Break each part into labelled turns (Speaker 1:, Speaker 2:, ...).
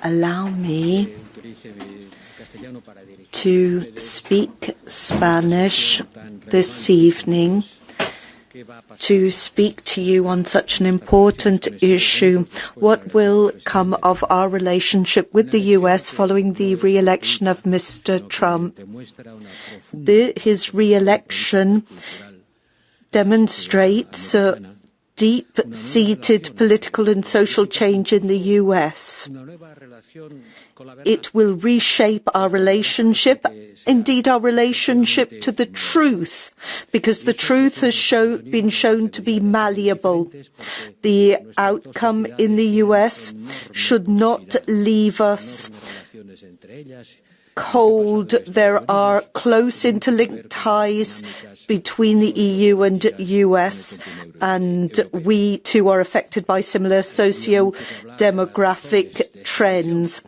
Speaker 1: Allow me to speak Spanish this evening, to speak to you on such an important issue. What will come of our relationship with the US following the re-election of Mr. Trump? His re-election demonstrates deep-seated political and social change in the US. It will reshape our relationship, indeed our relationship to the truth, because the truth has been shown to be malleable. The outcome in the US should not leave us cold. There are close interlinked ties between the EU and US, and we too are affected by similar socio-demographic trends.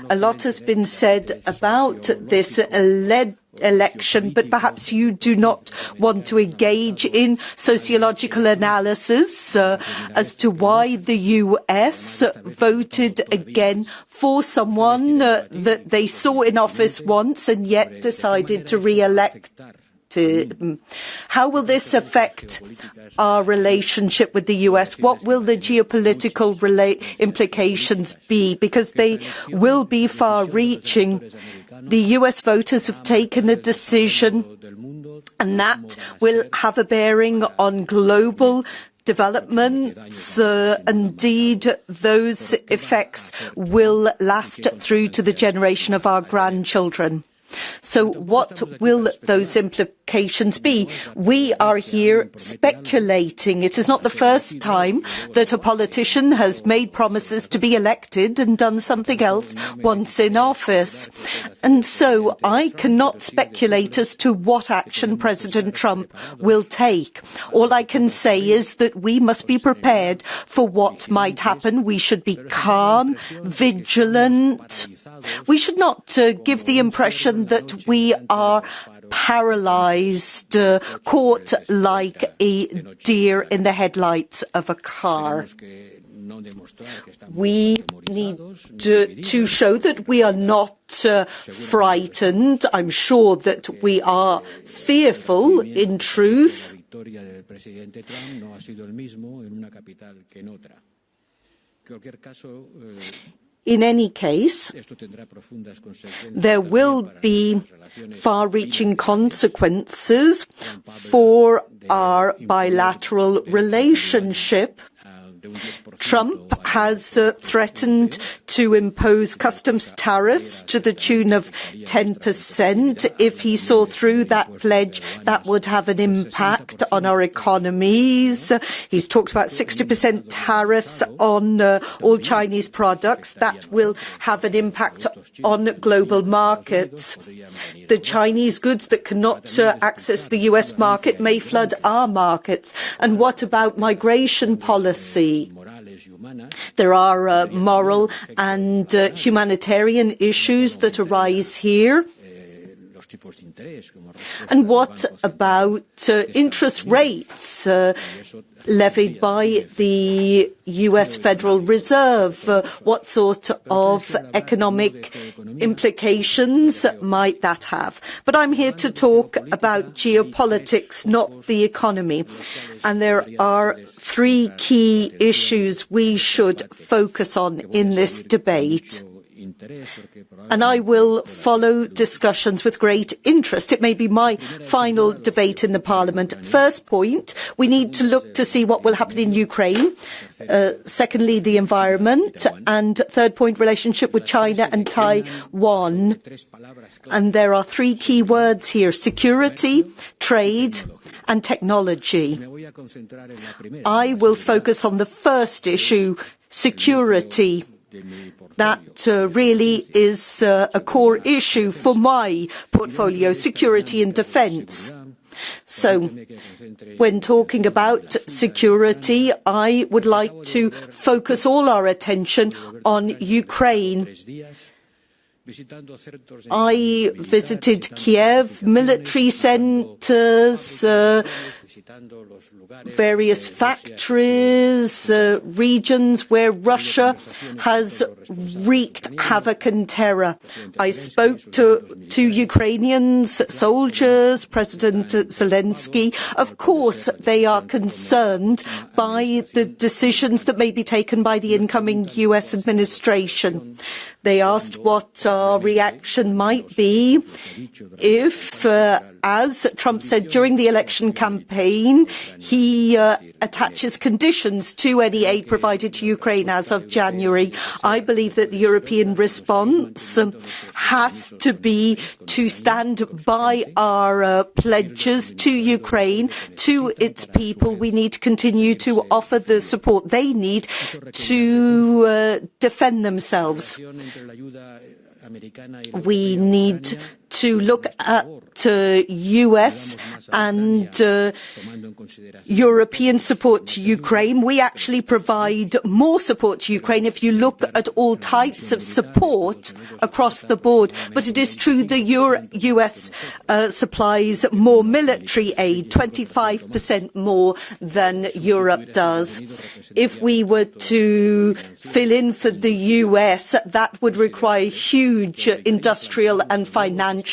Speaker 1: A lot has been said about this election, but perhaps you do not want to engage in sociological analysis as to why the US voted again for someone that they saw in office once and yet decided to re-elect. How will this affect our relationship with the US? What will the geopolitical implications be? Because they will be far-reaching. The US voters have taken a decision, and that will have a bearing on global developments. Indeed, those effects will last through to the generation of our grandchildren. So what will those implications be? We are here speculating. It is not the first time that a politician has made promises to be elected and done something else once in office. And so I cannot speculate as to what action President Trump will take. All I can say is that we must be prepared for what might happen. We should be calm, vigilant. We should not give the impression that we are paralyzed, caught like a deer in the headlights of a car. We need to show that we are not frightened. I'm sure that we are fearful, in truth. In any case, there will be far-reaching consequences for our bilateral relationship. Trump has threatened to impose customs tariffs to the tune of 10%. If he saw through that pledge, that would have an impact on our economies. He's talked about 60% tariffs on all Chinese products. That will have an impact on global markets. The Chinese goods that cannot access the US market may flood our markets. And what about migration policy? There are moral and humanitarian issues that arise here. And what about interest rates levied by the US Federal Reserve? What sort of economic implications might that have? But I'm here to talk about geopolitics, not the economy. And there are three key issues we should focus on in this debate. And I will follow discussions with great interest. It may be my final debate in the Parliament. First point, we need to look to see what will happen in Ukraine. Secondly, the environment. And third point, relationship with China and Taiwan. And there are three key words here: security, trade, and technology. I will focus on the first issue, security. That really is a core issue for my portfolio, security and defence. So, when talking about security, I would like to focus all our attention on Ukraine. I visited Kiev, military centers, various factories, regions where Russia has wreaked havoc and terror. I spoke to Ukrainians, soldiers, President Zelensky. Of course, they are concerned by the decisions that may be taken by the incoming US administration. They asked what our reaction might be if, as Trump said during the election campaign, he attaches conditions to any aid provided to Ukraine as of January. I believe that the European response has to be to stand by our pledges to Ukraine, to its people. We need to continue to offer the support they need to defend themselves. We need to look at US and European support to Ukraine. We actually provide more support to Ukraine if you look at all types of support across the board. But it is true the US supplies more military aid, 25% more than Europe does. If we were to fill in for the US, that would require huge industrial and financial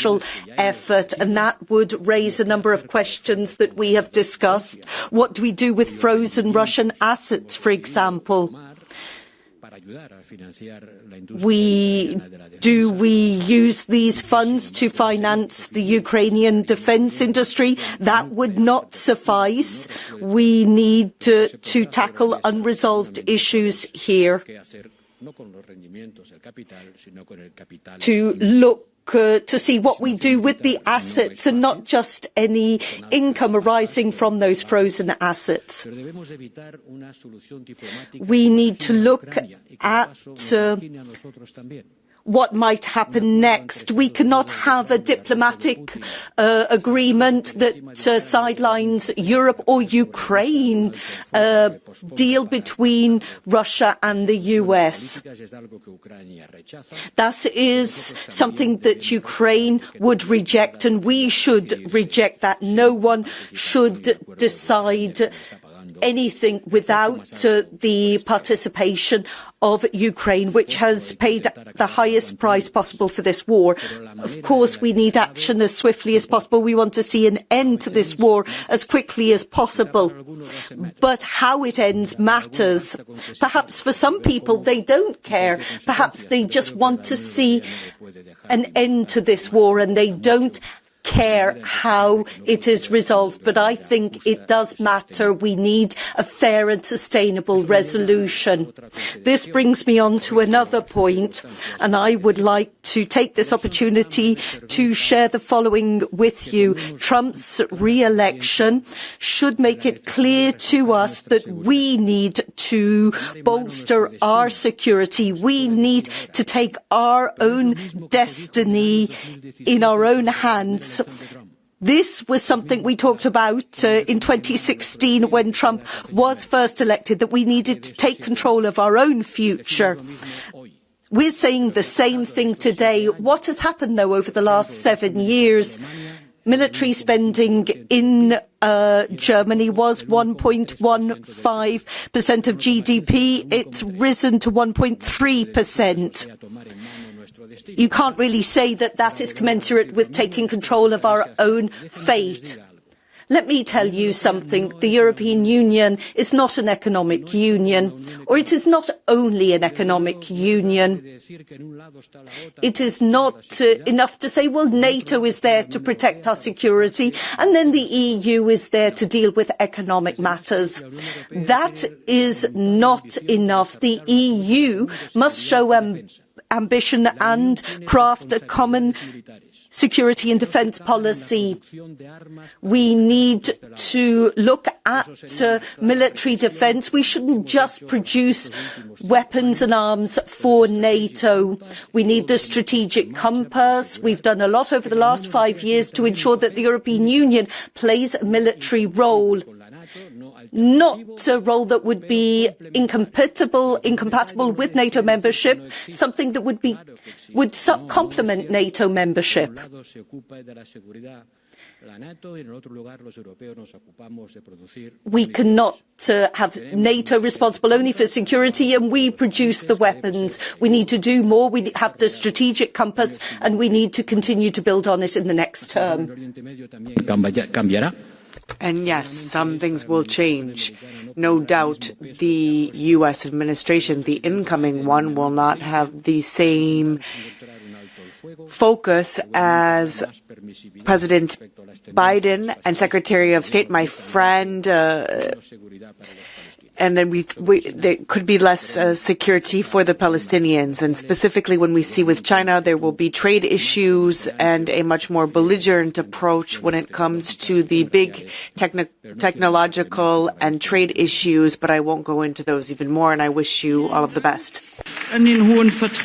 Speaker 1: effort, and that would raise a number of questions that we have discussed. What do we do with frozen Russian assets, for example? Do we use these funds to finance the Ukrainian defense industry? That would not suffice. We need to tackle unresolved issues here, to look to see what we do with the assets and not just any income arising from those frozen assets. We need to look at what might happen next. We cannot have a diplomatic agreement that sidelines Europe or Ukraine, deal between Russia and the US. That is something that Ukraine would reject, and we should reject that. No one should decide anything without the participation of Ukraine, which has paid the highest price possible for this war. Of course, we need action as swiftly as possible. We want to see an end to this war as quickly as possible. But how it ends matters. Perhaps for some people, they don't care. Perhaps they just want to see an end to this war and they don't care how it is resolved, but I think it does matter. We need a fair and sustainable resolution. This brings me on to another point, and I would like to take this opportunity to share the following with you. Trump's re-election should make it clear to us that we need to bolster our security. We need to take our own destiny in our own hands. This was something we talked about in 2016 when Trump was first elected, that we needed to take control of our own future. We're saying the same thing today. What has happened, though, over the last 7 years? Military spending in Germany was 1.15% of GDP. It's risen to 1.3%. You can't really say that that is commensurate with taking control of our own fate. Let me tell you something. The European Union is not an economic union, or it is not only an economic union. It is not enough to say, well, NATO is there to protect our security, and then the EU is there to deal with economic matters. That is not enough. The EU must show ambition and craft a common security and defence policy. We need to look at military defence. We shouldn't just produce weapons and arms for NATO. We need the strategic compass. We've done a lot over the last 5 years to ensure that the European Union plays a military role. not a role that would be incompatible with NATO membership, something that would complement NATO membership. We cannot have NATO responsible only for security, and we produce the weapons. We need to do more. We have the strategic compass, and we need to continue to build on it in the next term.
Speaker 2: And yes, some things will change. No doubt the U.S. administration, the incoming one, will not have the same focus as President Biden and Secretary of State, my friend, and then there could be less security for the Palestinians. And specifically when we see with China, there will be trade issues and a much more belligerent approach when it comes to the big technological and trade issues. But I won't go into those even more, and I wish you all of the best.